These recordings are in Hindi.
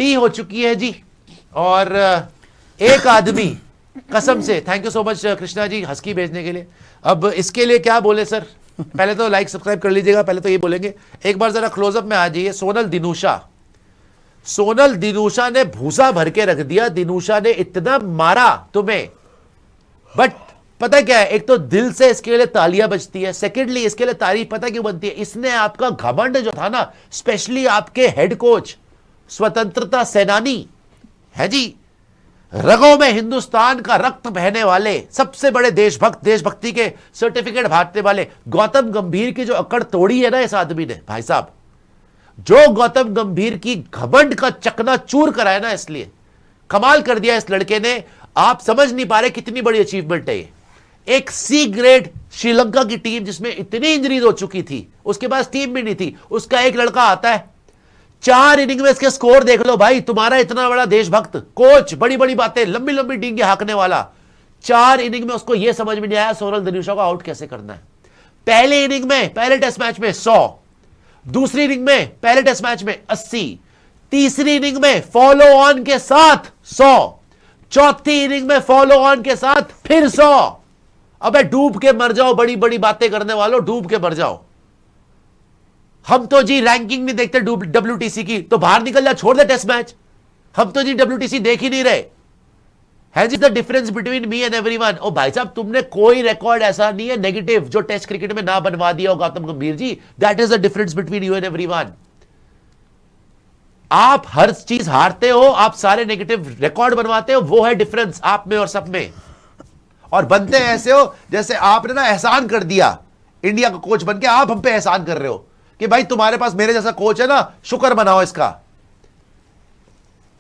टी हो चुकी है जी। और एक आदमी कसम से, thank you so much Krishna ji husky भेजने के लिए। अब इसके लिए क्या बोले सर, पहले तो लाइक सब्सक्राइब कर लीजिएगा, पहले तो ये बोलेंगे। एक बार जरा क्लोजअप में आ जाइए। सोनल दिनूशा ने भूसा भर के रख दिया। दिनूशा ने इतना मारा तुम्हें, बट पता क्या है, एक तो दिल से इसके लिए तालियां बजती है, सेकेंडली इसके लिए तारीफ पता क्यों बनती है, इसने आपका घमंड जो था ना, स्पेशली आपके हेड कोच, स्वतंत्रता सेनानी है जी, रगों में हिंदुस्तान का रक्त बहने वाले, सबसे बड़े देशभक्त, देशभक्ति के सर्टिफिकेट बांटने वाले गौतम गंभीर की जो अकड़ तोड़ी है ना इस आदमी ने, भाई साहब, जो गौतम गंभीर की घमंड का चकनाचूर कराया ना, इसलिए कमाल कर दिया इस लड़के ने। आप समझ नहीं पा रहे कितनी बड़ी अचीवमेंट है ये। एक सी ग्रेड श्रीलंका की टीम जिसमें इतनी इंजरीज हो चुकी थी, उसके पास टीम भी नहीं थी, उसका एक लड़का आता है, 4 इनिंग में इसके स्कोर देख लो भाई। तुम्हारा इतना बड़ा देशभक्त कोच, बड़ी बड़ी बातें, लंबी लंबी डींगे हाँकने वाला, 4 इनिंग में उसको यह समझ में नहीं आया सोनल दिनूशा को आउट कैसे करना है। पहले इनिंग में, पहले टेस्ट मैच में 100, दूसरी इनिंग में, पहले टेस्ट मैच में 80, तीसरी इनिंग में फॉलो ऑन के साथ 100, चौथी इनिंग में फॉलो ऑन के साथ फिर 100। अबे डूब के मर जाओ, बड़ी बड़ी बातें करने वालों, डूब के मर जाओ। हम तो जी रैंकिंग नहीं देखते डब्ल्यूटीसी की, तो बाहर निकल जा, छोड़ दे टेस्ट मैच। हम तो जी डब्ल्यूटीसी देख ही नहीं रहे। है जी the difference between me and everyone. ओ भाई साहब, तुमने कोई रिकॉर्ड ऐसा नहीं है नेगेटिव जो टेस्ट क्रिकेट में ना बनवा दिया हो Gautam Gambhir ji. That is the difference between you and everyone. आप हर चीज हारते हो, आप सारे नेगेटिव रिकॉर्ड बनवाते हो, वो है डिफरेंस आप में और सब में। और बनते ऐसे हो जैसे आपने ना एहसान कर दिया, इंडिया का कोच बनके आप हम पे एहसान कर रहे हो कि भाई तुम्हारे पास मेरे जैसा कोच है ना, शुक्र मनाओ इसका।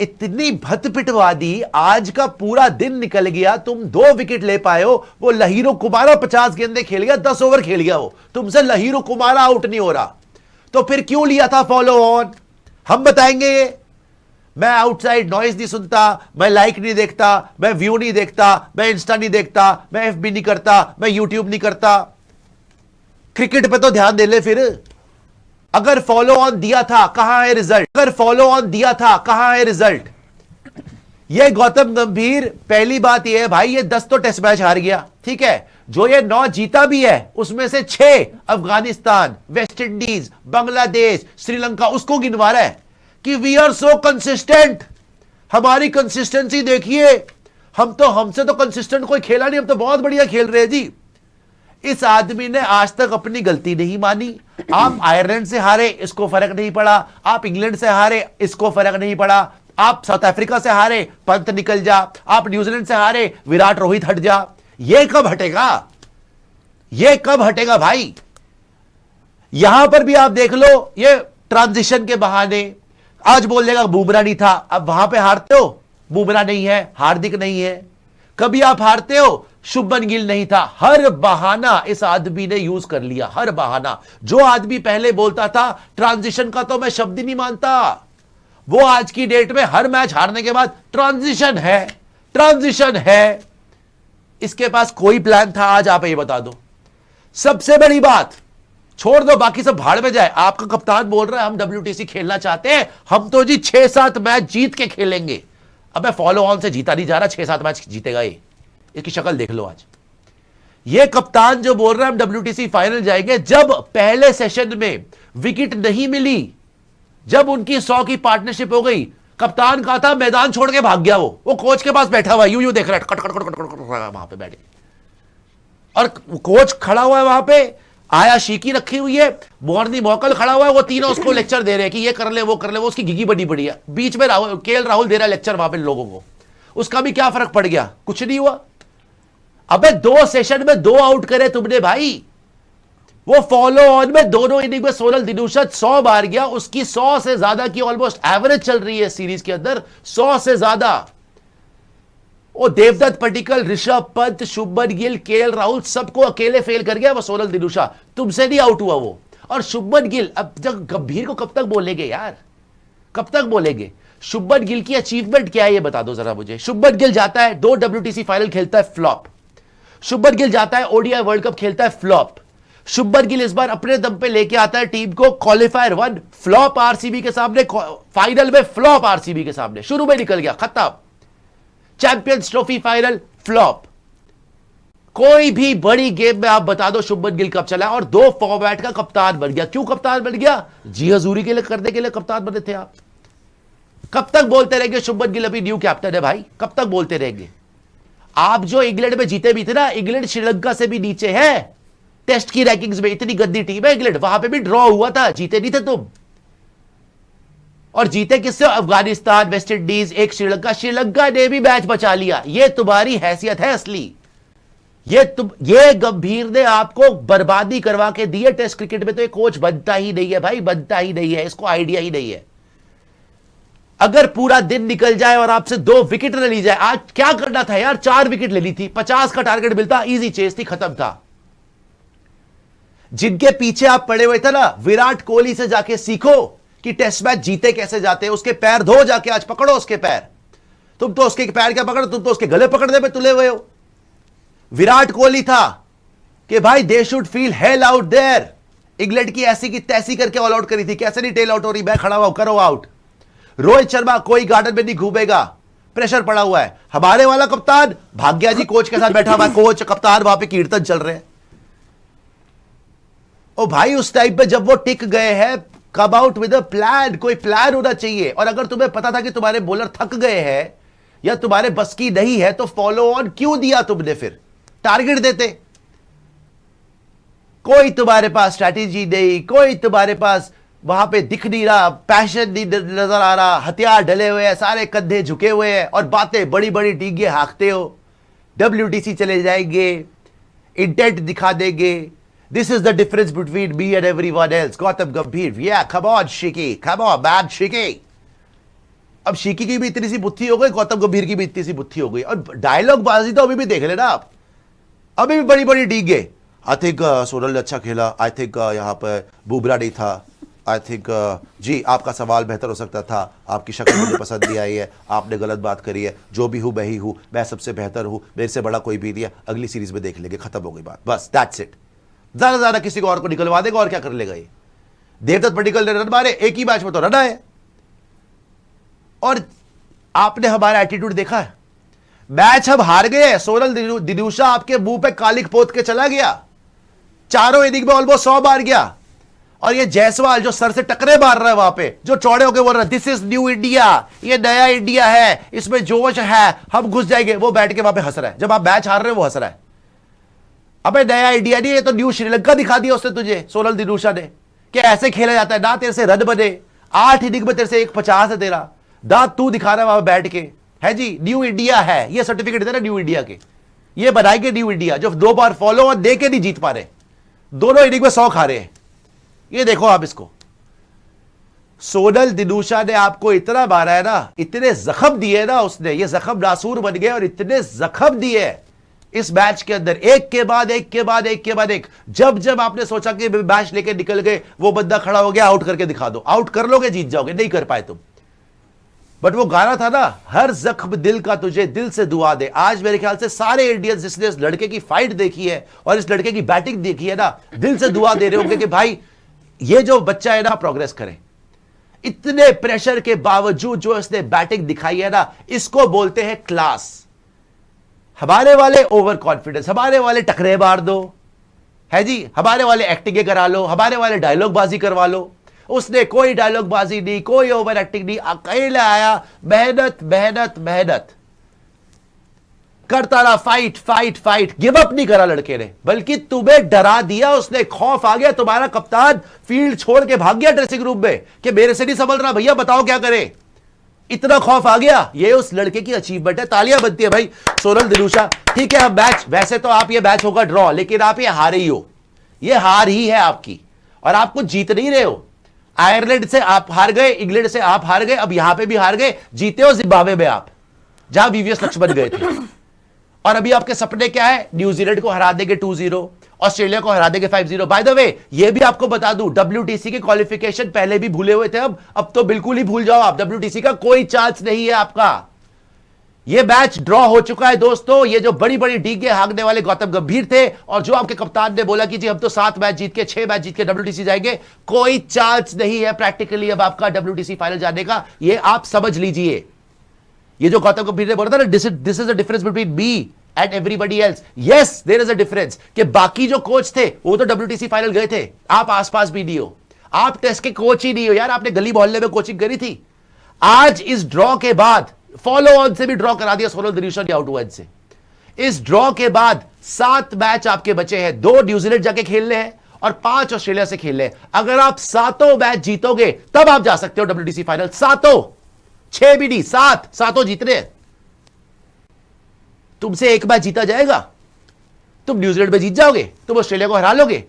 इतनी भतपिटवादी, आज का पूरा दिन निकल गया, तुम 2 विकेट ले पाए हो। वो लहीरो कुमारा 50 गेंदे खेल गया, 10 ओवर खेल गया, वो तुमसे लहीरो कुमारा आउट नहीं हो रहा, तो फिर क्यों लिया था फॉलो ऑन? हम बताएंगे ये। मैं आउटसाइड नॉइज नहीं सुनता, मैं लाइक नहीं देखता, मैं व्यू नहीं देखता, मैं इंस्टा नहीं देखता, मैं एफबी नहीं करता, मैं यूट्यूब नहीं करता। क्रिकेट पे तो ध्यान दे ले फिर। अगर फॉलो ऑन दिया था, कहां है रिजल्ट? अगर फॉलो ऑन दिया था, कहां है रिजल्ट? ये गौतम गंभीर, पहली बात यह है भाई, ये 10 तो टेस्ट मैच हार गया, ठीक है, जो ये 9 जीता भी है उसमें से 6 अफगानिस्तान, वेस्ट इंडीज, बांग्लादेश, श्रीलंका, उसको गिनवा रहा है कि वी आर सो कंसिस्टेंट। हमारी कंसिस्टेंसी देखिए, हमसे तो कंसिस्टेंट कोई खेला नहीं, हम तो बहुत बढ़िया खेल रहे हैं जी। इस आदमी ने आज तक अपनी गलती नहीं मानी। आप आयरलैंड से हारे, इसको फर्क नहीं पड़ा। आप इंग्लैंड से हारे, इसको फर्क नहीं पड़ा। आप साउथ अफ्रीका से हारे, पंत निकल जा। आप न्यूजीलैंड से हारे, विराट रोहित हट जा। ये कब हटेगा? ये कब हटेगा भाई? यहां पर भी आप देख लो, ये ट्रांजिशन के बहाने आज बोल देगा बुमराह नहीं था। अब वहां पे हारते हो, बुमराह नहीं है, हार्दिक नहीं है। कभी आप हारते हो, शुभमन गिल नहीं था। हर बहाना इस आदमी ने यूज कर लिया, हर बहाना। जो आदमी पहले बोलता था ट्रांजिशन का तो मैं शब्द ही नहीं मानता, वो आज की डेट में हर मैच हारने के बाद ट्रांजिशन है, ट्रांजिशन है। इसके पास कोई प्लान था? आज आप ये बता दो। सबसे बड़ी बात छोड़ दो, बाकी सब भाड़ में जाए। आपका कप्तान बोल रहा है हम डब्ल्यूटीसी खेलना चाहते हैं, हम तो जी 6-7 मैच जीत के खेलेंगे। अब मैं फॉलो ऑन से जीता नहीं जा रहा, 6-7 मैच जीतेगा ये। इसकी शक्ल देख लो आज। ये कप्तान जो बोल रहा है हम डब्ल्यूटीसी फाइनल जाएंगे, जब पहले सेशन में विकेट नहीं मिली, जब उनकी 100 की पार्टनरशिप हो गई, कप्तान कहा था मैदान छोड़ के भाग गया। वो कोच के पास बैठा हुआ यूं देख रहा है, cut cut cut cut cut वहां पे बैठे, और कोच खड़ा हुआ है वहां पे। आया शीकी रखी हुई है, मोर्नी मोकल खड़ा हुआ है, वो तीनों उसको लेक्चर दे रहे हैं कि ये कर ले वो कर ले। वो उसकी घिघी बड़ी बड़ी है, बीच में केएल राहुल दे रहा है लेक्चर वहां पे लोगों को। उसका भी क्या फर्क पड़ गया? कुछ नहीं हुआ। अबे 2 सेशन में 2 आउट करे तुमने भाई। वो फॉलो ऑन में दोनों इनिंग में सोनल दिनूशा 100 बार गया, उसकी 100 से ज्यादा की ऑलमोस्ट एवरेज चल रही है सीरीज के अंदर, 100 से ज्यादा। वो देवदत्त पडिक्कल, ऋषभ पंत, शुभमन गिल, केएल राहुल सबको अकेले फेल कर गया वो सोनल दिनूशा। तुमसे नहीं आउट हुआ वो। और शुभमन गिल, अब जब गंभीर को कब तक बोलेंगे यार, कब तक बोलेंगे? शुभमन गिल की अचीवमेंट क्या है ये बता दो जरा मुझे। शुभमन गिल जाता है 2 WTC फाइनल खेलता है, फ्लॉप। शुभमन गिल जाता है ओडीआई वर्ल्ड कप खेलता है, फ्लॉप। शुभमन गिल इस बार अपने दम पे लेके आता है टीम को क्वालिफायर 1 फ्लॉप आरसीबी के सामने, फाइनल में फ्लॉप आरसीबी के सामने, शुरू में निकल गया, खत्म। Champions trophy final flop. कोई भी बड़ी गेम में आप बता दो शुभमन गिल कब चला, और 2 फॉर्मेट का कप्तान बन गया। क्यों कप्तान बन गया? जी हजूरी के लिए करने के लिए कप्तान बने थे आप। कब तक बोलते रहेंगे शुभमन गिल अभी न्यू कैप्टन है भाई? कब तक बोलते रहेंगे? आप जो इंग्लैंड में जीते भी थे ना, इंग्लैंड श्रीलंका से भी नीचे है टेस्ट की रैंकिंग्स में, इतनी गंदी टीम है इंग्लैंड, वहां पे भी ड्रॉ हुआ था, जीते नहीं थे तुम। और जीते किससे? अफगानिस्तान, वेस्ट इंडीज, एक श्रीलंका। श्रीलंका ने भी मैच बचा लिया। ये तुम्हारी हैसियत है असली। ये गंभीर ने आपको बर्बादी करवा के दी है टेस्ट क्रिकेट में। तो ये कोच बनता ही नहीं है भाई, बनता ही नहीं है, इसको आइडिया ही नहीं है। अगर पूरा दिन निकल जाए और आपसे 2 विकेट न ली जाए, आज क्या करना था यार? 4 विकेट लेनी थी, 50 का टारगेट मिलता, इजी चेस थी, खत्म था। जिनके पीछे आप पड़े हुए थे ना, विराट कोहली से जाके सीखो कि टेस्ट मैच जीते कैसे जाते हैं। उसके पैर धो जाके, आज पकड़ो उसके पैर। तुम तो उसके पैर क्या पकड़ो, तुम तो उसके गले पकड़ने में तुले हुए हो। विराट कोहली था कि भाई they should feel hell out there. England की ऐसी की तैसी करके ऑल आउट करी थी, कैसे नहीं टेल आउट हो रही, मैं खड़ा हुआ, करो आउट। रोहित शर्मा कोई गार्डन में नहीं घूमेगा, प्रेशर पड़ा हुआ है। हमारे वाला कप्तान भाग गया जी, कोच के साथ बैठा हुआ, कोच कप्तान वहां पे कीर्तन चल रहे हैं। ओ भाई उस टाइप पे जब वो टिक गए हैं, come out with a plan. कोई प्लान होना चाहिए। और अगर तुम्हें पता था कि तुम्हारे बॉलर थक गए हैं या तुम्हारे बस की नहीं है, तो फॉलो ऑन क्यों दिया तुमने? फिर टारगेट देते। कोई तुम्हारे पास स्ट्रैटेजी नहीं, कोई तुम्हारे पास वहां पे दिख नहीं रहा, पैशन नहीं नजर आ रहा, हथियार डले हुए हैं, सारे कंधे झुके हुए हैं, और बातें बड़ी बड़ी डींगे हाँकते हो। WTC चले जाएंगे, इंटेंट दिखा देंगे। This is the difference between me and everyone else. Gautam Gambhir, या कम ऑन शिकी, कम ऑन मैन शिकी। अब शिकी की भी इतनी सी बुद्धि हो गई, गौतम गंभीर की भी इतनी सी बुद्धि हो गई। और डायलॉग बाजी तो अभी भी देख लेना आप, अभी भी बड़ी बड़ी डींगे। आई थिंक सोनल ने अच्छा खेला, आई थिंक यहां पर बुमराह नहीं था, आई थिंक जी आपका सवाल बेहतर हो सकता था, आपकी शक्ल मुझे पसंद नहीं आई है, आपने गलत बात करी है, जो भी हूं मैं ही हूं, मैं सबसे बेहतर हूं, मेरे से बड़ा कोई भी नहीं है, अगली सीरीज में देख लेंगे, खत्म हो गई बात, बस दैट्स इट। ज्यादा ज्यादा किसी को और को निकलवा देगा, और क्या कर लेगा ये? देवदत्त पडिक्कल ने रन मारे, एक ही मैच में तो रन आए। और आपने हमारा एटीट्यूड देखा है, मैच हम हार गए, सोनल दिनूशा आपके मुंह पे कालिक पोत के चला गया, चारों इनिंग में ऑलमोस्ट 100 मार गया। और ये जायसवाल जो सर से टकरे मार रहा है वहां पे, जो चौड़े होके बोल रहा है दिस इज न्यू इंडिया, ये नया इंडिया है, इसमें जोश है, हम घुस जाएंगे, वो बैठ के वहां पे हंस रहा है। जब आप मैच हार रहे हो वो हंस रहा है। अबे नया इंडिया नहीं, ये तो न्यू श्रीलंका दिखा दिया उसने तुझे, सोनल दिनूशा ने, कि ऐसे खेला जाता है ना। तेरे से रन बने, 8 इनिंग में तेरे से 150 है तेरा, दांत तू दिखा रहा है वहां बैठ के, है जी न्यू इंडिया है, ये सर्टिफिकेट दे रहा न्यू इंडिया के, ये बनाएंगे न्यू इंडिया। जो 2 बार फॉलो और दे के नहीं जीत पा रहे, दोनों इनिंग में 100 खा रहे हैं। ये देखो आप इसको, सोनल दिनूशा ने आपको इतना मारा है ना, इतने जख्म दिए ना उसने, ये जख्म नासूर बन गए, और इतने जख्म दिए इस मैच के अंदर, एक के बाद एक के बाद एक के बाद एक। जब जब आपने सोचा कि मैच लेके निकल गए, वो बंदा खड़ा हो गया, आउट करके दिखा दो, आउट कर लोगे जीत जाओगे, नहीं कर पाए तुम। बट वो गाना था ना, हर जख्म दिल का तुझे दिल से दुआ दे। आज मेरे ख्याल से सारे इंडियंस जिसने इस लड़के की फाइट देखी है और इस लड़के की बैटिंग देखी है ना, दिल से दुआ दे रहे होंगे कि भाई ये जो बच्चा है ना प्रोग्रेस करे। इतने प्रेशर के बावजूद जो इसने बैटिंग दिखाई है ना, इसको बोलते हैं क्लास। हमारे वाले ओवर कॉन्फिडेंस, हमारे वाले टकरे मार दो, है जी, हमारे वाले एक्टिंग करा लो, हमारे वाले डायलॉग बाजी करवा लो। उसने कोई डायलॉग बाजी नहीं, कोई ओवर एक्टिंग नहीं, अकेला आया, मेहनत मेहनत मेहनत करता रहा, fight fight fight, give up नहीं करा लड़के ने, बल्कि तुम्हें डरा दिया उसने। खौफ आ गया, तुम्हारा कप्तान फील्ड छोड़ के भाग गया ड्रेसिंग रूम में कि मेरे से नहीं संभल रहा भैया, बताओ क्या करे। इतना खौफ आ गया। ये उस लड़के की अचीवमेंट है, तालियां बनती है भाई सोनल दिनूशा। ठीक है, हम मैच, वैसे तो आप ये मैच होगा ड्रॉ, लेकिन आप ये हारे ही हो, ये हार ही है आपकी, और आप कुछ जीत नहीं रहे हो। आयरलैंड से आप हार गए, इंग्लैंड से आप हार गए, अब यहां पे भी हार गए, जीते हो जिम्बाब्वे में आप, जहां वीवीएस लक्ष्मण गए थे। और अभी आपके सपने क्या है? न्यूजीलैंड को हरा देंगे 2-0, ऑस्ट्रेलिया को हरा देंगे 5-0। बाय द वे ये भी आपको बता दूं, WTC के क्वालिफिकेशन पहले भी भूले हुए थे, अब तो बिल्कुल ही भूल जाओ आप। WTC का कोई चांस नहीं है आपका, ये मैच ड्रॉ हो चुका है दोस्तों। ये जो बड़ी बड़ी डीगे हांगने वाले गौतम गंभीर थे और जो आपके कप्तान ने बोला कि जी हम तो 7 मैच जीत के 6 मैच जीत के WTC जाएंगे, कोई चांस नहीं है प्रैक्टिकली अब आपका WTC फाइनल जाने का। ये आप समझ लीजिए। ये जो गौतम गंभीर ने बोला था ना, this is the difference between me and everybody else. Yes, there is a difference कि बाकी जो कोच थे वो तो WTC फाइनल गए थे, आप आसपास भी नहीं हो, आप टेस्ट के कोच ही नहीं हो यार, आपने गली मोहल्ले में कोचिंग करी थी। आज इस ड्रॉ के बाद फॉलो ऑन से भी ड्रॉ करा दिया सोनल दिल्यूशन के आउट हुआ से। इस ड्रॉ के बाद 7 मैच आपके बचे हैं, 2 न्यूजीलैंड जाके खेलने हैं और 5 ऑस्ट्रेलिया से खेलने हैं। अगर आप 7 मैच जीतोगे तब आप जा सकते हो WTC फाइनल। 7, 6 भी नहीं, 7 जीतने हैं। तुमसे 1 मैच जीता जाएगा, तुम न्यूजीलैंड में जीत जाओगे, तुम ऑस्ट्रेलिया को हरा लोगे,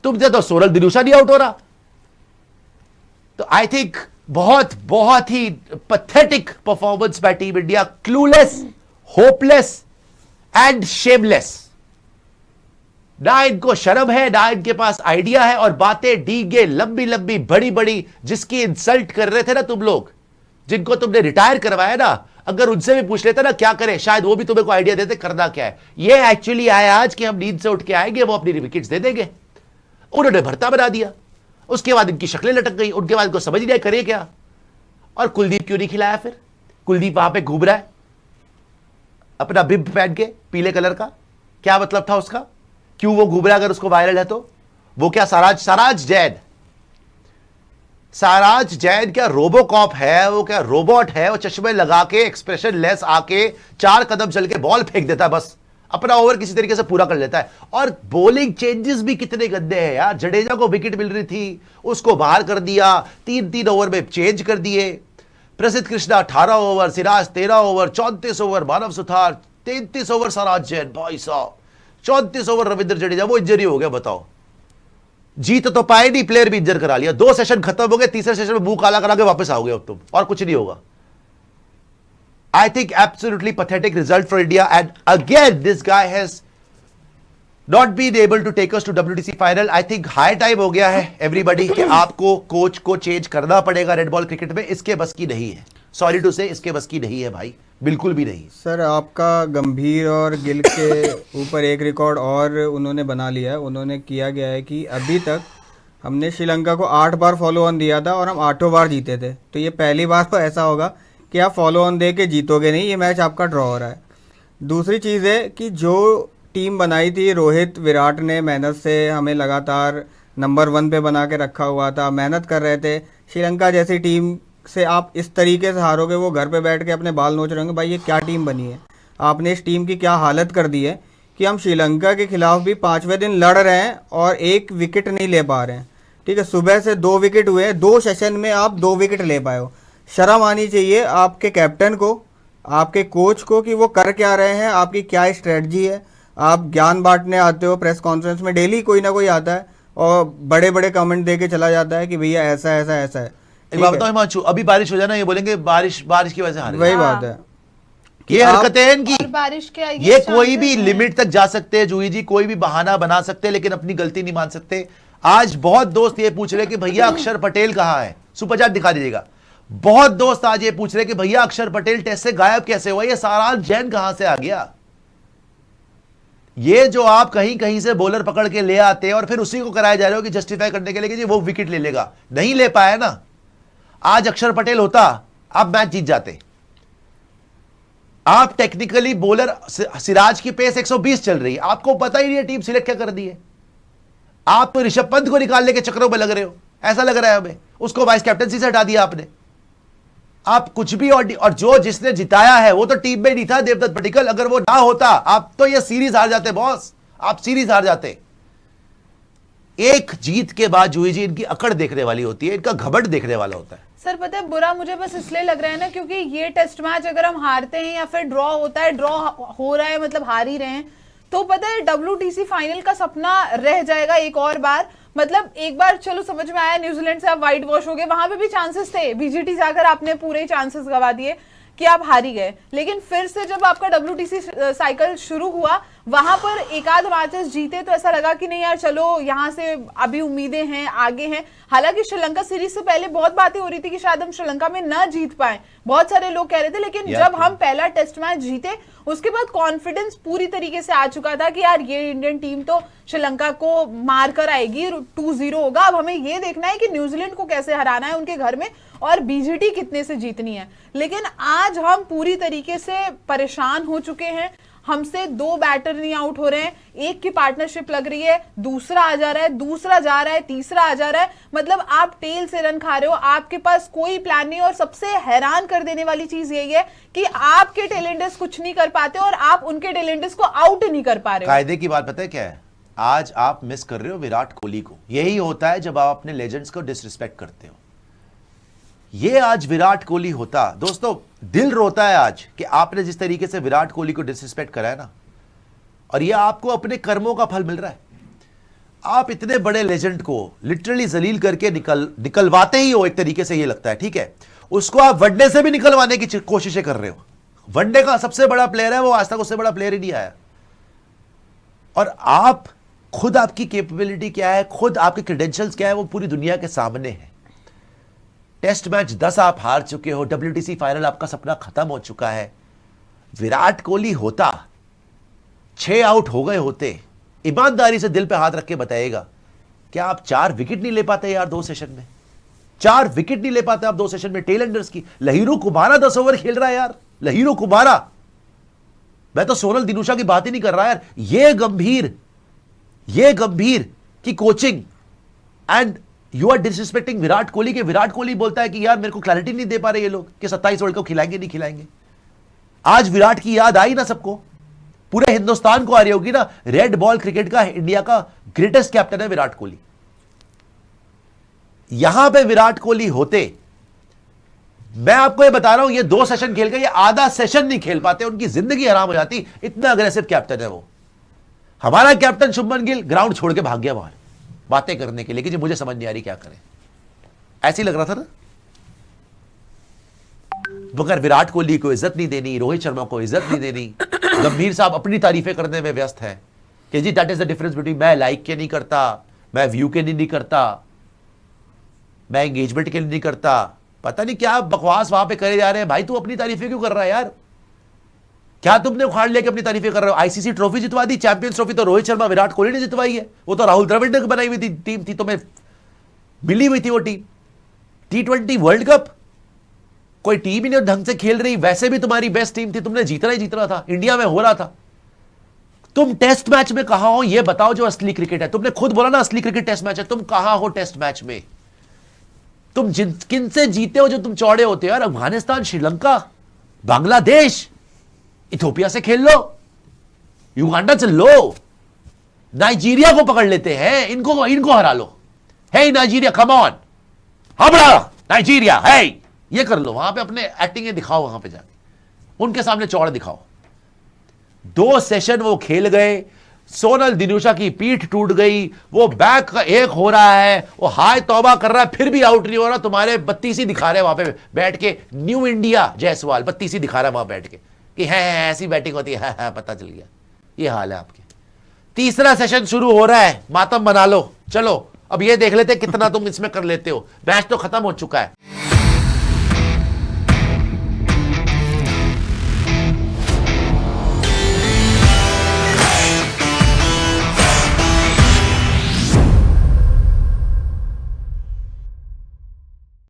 तुमसे तो सोनल दिल्यूशन ही आउट हो रहा। तो आई थिंक बहुत ही pathetic performance by team India, clueless, hopeless and shameless. ना इनको शर्म है, ना इनके पास आइडिया है, और बातें डीगे लंबी लंबी बड़ी बड़ी, जिसकी इंसल्ट कर रहे थे ना तुम लोग, जिनको तुमने रिटायर करवाया ना, अगर उनसे भी पूछ लेते ना क्या करें, शायद वो भी तुम्हें को आइडिया देते करना क्या है। ये एक्चुअली आया आज कि हम नींद से उठ के आएंगे, वो अपनी विकेट्स दे देंगे। उन्होंने भरता बना दिया, उसके बाद इनकी शक्लें लटक गई, उनके बाद इनको समझ नहीं आया करे क्या। और कुलदीप क्यों नहीं खिलाया फिर? कुलदीप वहां पे घूम रहा है अपना बिब पहन के पीले कलर का, क्या मतलब था उसका? क्यों वो घूम रहा है अगर उसको वायरल है तो? वो क्या साराज जैन क्या रोबोकॉप है? वो क्या रोबोट है? वो चश्मे लगा के एक्सप्रेशन लेस आके 4 कदम चल के बॉल फेंक देता है, बस अपना ओवर किसी तरीके से पूरा कर लेता है। और बॉलिंग चेंजेस भी कितने गंदे हैं यार। जडेजा को विकेट मिल रही थी, उसको बाहर कर दिया, 3-3 ओवर में चेंज कर दिए। Prasidh Krishna 18 over, Siraj 13 over, 34 over Manav Suthar, 33 over Saransh Jain, भाई साहब 34 ओवर रविंद्र जडेजा। वो इंजरी हो गया, बताओ जीत तो पाए नहीं, प्लेयर भी इंजर करा लिया। 2 सेशन खत्म हो गए, तीसरे सेशन में मुंह काला करा के वापस आओगे अब तुम, और कुछ नहीं होगा। I think absolutely pathetic result for India, and again this guy has not been able to take us to WTC final. I think high time हो गया है everybody कि आपको कोच को चेंज करना पड़ेगा रेड बॉल क्रिकेट में। इसके बस की नहीं है, सॉरी टू से, इसके बस की नहीं है भाई, बिल्कुल भी नहीं। सर आपका गंभीर और गिल के ऊपर एक रिकॉर्ड और उन्होंने बना लिया है। उन्होंने किया गया है कि अभी तक हमने श्रीलंका को 8 बार फॉलो ऑन दिया था और हम 8 बार जीते थे। तो ये पहली बार तो ऐसा होगा कि आप फॉलो ऑन दे के जीतोगे नहीं, ये मैच आपका ड्रॉ हो रहा है। दूसरी चीज़ है कि जो टीम बनाई थी रोहित विराट ने मेहनत से हमें लगातार नंबर 1 पे बना के रखा हुआ था, मेहनत कर रहे थे। श्रीलंका जैसी टीम से आप इस तरीके से हारोगे, वो घर पे बैठ के अपने बाल नोच रहे होंगे भाई ये क्या टीम बनी है, आपने इस टीम की क्या हालत कर दी है कि हम श्रीलंका के खिलाफ भी 5वें दिन लड़ रहे हैं और 1 विकेट नहीं ले पा रहे हैं। ठीक है, सुबह से 2 विकेट हुए, 2 सेशन में आप 2 विकेट ले पाए हो। शर्म आनी चाहिए आपके कैप्टन को, आपके कोच को कि वो कर क्या रहे हैं, आपकी क्या स्ट्रेटजी है। आप ज्ञान बांटने आते हो प्रेस कॉन्फ्रेंस में, डेली कोई ना कोई आता है और बड़े बड़े कमेंट दे के चला जाता है कि भैया ऐसा ऐसा ऐसा है। एक बात बताओ हिमांशु, अभी बारिश हो जाना, ये बोलेंगे बारिश की वजह से हारे। वही बात है, ये हरकतें हैं इनकी। बारिश के ये कोई भी लिमिट तक जा सकते हैं जूही जी, कोई भी बहाना बना सकते हैं, लेकिन अपनी गलती नहीं मान सकते। आज बहुत दोस्त ये पूछ रहे कि भैया अक्षर पटेल कहाँ है, सुपर चैट दिखा दीजिएगा। बहुत दोस्त आज ये पूछ रहे कि भैया अक्षर पटेल टेस्ट से गायब कैसे हुआ, ये साराज जैन कहां से आ गया। ये जो आप कहीं कहीं से बॉलर पकड़ के ले आते हैं और फिर उसी को कराए जा रहे हो कि जस्टिफाई करने के लिए कि जी वो विकेट ले लेगा, नहीं ले पाया ना। आज अक्षर पटेल होता, आप मैच जीत जाते। आप टेक्निकली बॉलर सिराज की पेस 120 चल रही है, आपको पता ही नहीं है टीम सिलेक्ट क्या कर दी है। आप तो ऋषभ पंत को निकालने के चक्रों में लग रहे हो, ऐसा लग रहा है हमें। उसको वाइस कैप्टनसी से हटा दिया आपने। आप कुछ भी, और जो जिसने जिताया है वो तो टीम में नहीं था, देवदत्त पडिक्कल। अगर वो ना होता आप तो ये सीरीज हार जाते बॉस, आप सीरीज हार जाते। एक जीत के बाद जूही जी इनकी अकड़ देखने वाली होती है, इनका घमंड देखने वाला होता है। सर पता है बुरा मुझे बस इसलिए लग रहा है ना, क्योंकि ये टेस्ट मैच अगर हम हारते हैं या फिर ड्रॉ होता है, ड्रॉ हो रहा है मतलब हार ही रहे हैं, तो पता है WTC फाइनल का सपना रह जाएगा एक और बार। मतलब एक बार चलो समझ में आया न्यूजीलैंड से आप व्हाइट वॉश हो गए, वहां पे भी चांसेस थे, BGT जाकर आपने पूरे चांसेस गवा दिए कि आप हार ही गए। लेकिन फिर से जब आपका WTC साइकिल शुरू हुआ, वहां पर एक आध मैचेस जीते तो ऐसा लगा कि नहीं यार चलो यहाँ से अभी उम्मीदें हैं, आगे हैं। हालांकि श्रीलंका सीरीज से पहले बहुत बातें हो रही थी कि शायद हम श्रीलंका में ना जीत पाए, बहुत सारे लोग कह रहे थे, लेकिन जब हम पहला टेस्ट मैच जीते उसके बाद कॉन्फिडेंस पूरी तरीके से आ चुका था कि यार ये इंडियन टीम तो श्रीलंका को मार कर आएगी, 2-0 होगा। अब हमें ये देखना है कि न्यूजीलैंड को कैसे हराना है उनके घर में और बीजीटी कितने से जीतनी है। लेकिन आज हम पूरी तरीके से परेशान हो चुके हैं, हमसे 2 बैटर नहीं आउट हो रहे हैं, एक की पार्टनरशिप लग रही है, दूसरा आ जा रहा है, दूसरा जा रहा है, तीसरा आ जा रहा है, मतलब आप टेल से रन खा रहे हो, आपके पास कोई प्लान नहीं। और सबसे हैरान कर देने वाली चीज यही है कि आपके टेलेंडर्स कुछ नहीं कर पाते और आप उनके टेलेंडर्स को आउट नहीं कर पा रहे हो। कायदे की बात पता है क्या है? आज आप मिस कर रहे हो विराट कोहली को। यही होता है जब आप अपने लेजेंड्स को डिसरिस्पेक्ट करते हो। ये आज विराट कोहली होता, दोस्तों दिल रोता है आज कि आपने जिस तरीके से विराट कोहली को डिसरिस्पेक्ट करा है ना, और ये आपको अपने कर्मों का फल मिल रहा है। आप इतने बड़े लेजेंड को लिटरली जलील करके निकलवाते ही हो, एक तरीके से ये लगता है, ठीक है। उसको आप वनडे से भी निकलवाने की कोशिशें कर रहे हो। वनडे का सबसे बड़ा प्लेयर है वो, आज तक उससे बड़ा प्लेयर ही नहीं आया। और आप खुद, आपकी कैपेबिलिटी क्या है, खुद आपके क्रेडेंशियल्स क्या है, वो पूरी दुनिया के सामने है। टेस्ट मैच 10 आप हार चुके हो, WTC फाइनल आपका सपना खत्म हो चुका है। विराट कोहली होता, 6 आउट हो गए होते, ईमानदारी से दिल पे हाथ रख के बताइएगा, क्या आप 4 विकेट नहीं ले पाते यार 2 सेशन में? 4 विकेट नहीं ले पाते आप 2 सेशन में टेलेंडर्स की। लहीरू कुमारा 10 ओवर खेल रहा है यार, लहीरू कुमारा। मैं तो सोनल दिनूशा की बात ही नहीं कर रहा यार। ये गंभीर की coaching and you are disrespecting Virat Kohli के। विराट कोहली बोलता है कि यार मेरे को क्लैरिटी नहीं दे पा रहे ये लोग कि 27 वर्ल्ड कप खिलाएंगे नहीं खिलाएंगे। आज विराट की याद आई ना सबको, पूरे हिंदुस्तान को आ रही होगी ना। रेड बॉल क्रिकेट का इंडिया का ग्रेटेस्ट कैप्टन है विराट कोहली। यहां पे विराट कोहली होते, मैं आपको ये बता रहा हूं, ये 2 सेशन खेल के ये आधा सेशन नहीं खेल पाते, उनकी जिंदगी हराम हो जाती। इतना अग्रेसिव कैप्टन है वो। हमारा कैप्टन शुभमन गिल ग्राउंड छोड़ के भाग गया बाहर बातें करने के लिए कि मुझे समझ नहीं आ रही क्या करें। ऐसे ही लग रहा था ना। मगर विराट कोहली को इज्जत नहीं देनी, रोहित शर्मा को इज्जत नहीं देनी। गंभीर साहब अपनी तारीफें करने में व्यस्त हैं कि जी that is the difference between, मैं लाइक के नहीं करता, मैं व्यू के नहीं करता, मैं एंगेजमेंट के लिए नहीं करता। पता नहीं क्या बकवास वहां पे करे जा रहे हैं। भाई तू अपनी तारीफें क्यों कर रहा है यार? क्या तुमने उखाड़ लिया कि अपनी तारीफें कर रहे हो? आईसीसी ट्रॉफी जितवा दी, चैंपियंस ट्रॉफी तो रोहित शर्मा विराट कोहली ने जितवाई है। वो तो राहुल द्रविड़ ने बनाई हुई थी टीम थी, तुम्हें मिली हुई थी वो टीम। T20 वर्ल्ड कप कोई टीम ही नहीं ढंग से खेल रही, वैसे भी तुम्हारी बेस्ट टीम थी, तुमने जीतना ही जीतना था, इंडिया में हो रहा था। तुम टेस्ट मैच में कहां हो ये बताओ जो असली क्रिकेट है। तुमने खुद बोला ना असली क्रिकेट टेस्ट मैच है। तुम कहां हो टेस्ट मैच में? तुम किन से जीते हो जो तुम चौड़े होते हो यार? अफगानिस्तान, श्रीलंका, बांग्लादेश, इथोपिया से खेल लो, युगांडा से लो, नाइजीरिया को पकड़ लेते हैं, इनको हरा लो। हे नाइजीरिया कम ऑन, हबड़ा नाइजीरिया, हे ये कर लो। वहां पे अपने एक्टिंग दिखाओ, वहां पे जाके उनके सामने चौड़े दिखाओ। 2 सेशन वो खेल गए, सोनल दिनूशा की पीठ टूट गई, वो बैक का 1 हो रहा है, वो हाय तौबा कर रहा है, फिर भी आउट नहीं हो रहा। तुम्हारे 32 ही दिखा रहे हैं वहां पे बैठ के, न्यू इंडिया जायसवाल 32 ही दिखा रहा है वहां बैठ के कि है ऐसी बैटिंग होती है, पता चल गया। ये हाल है आपके। तीसरा सेशन शुरू हो रहा है, मातम बना लो। चलो अब ये देख लेते कितना तुम इसमें कर लेते हो। मैच तो खत्म हो चुका है।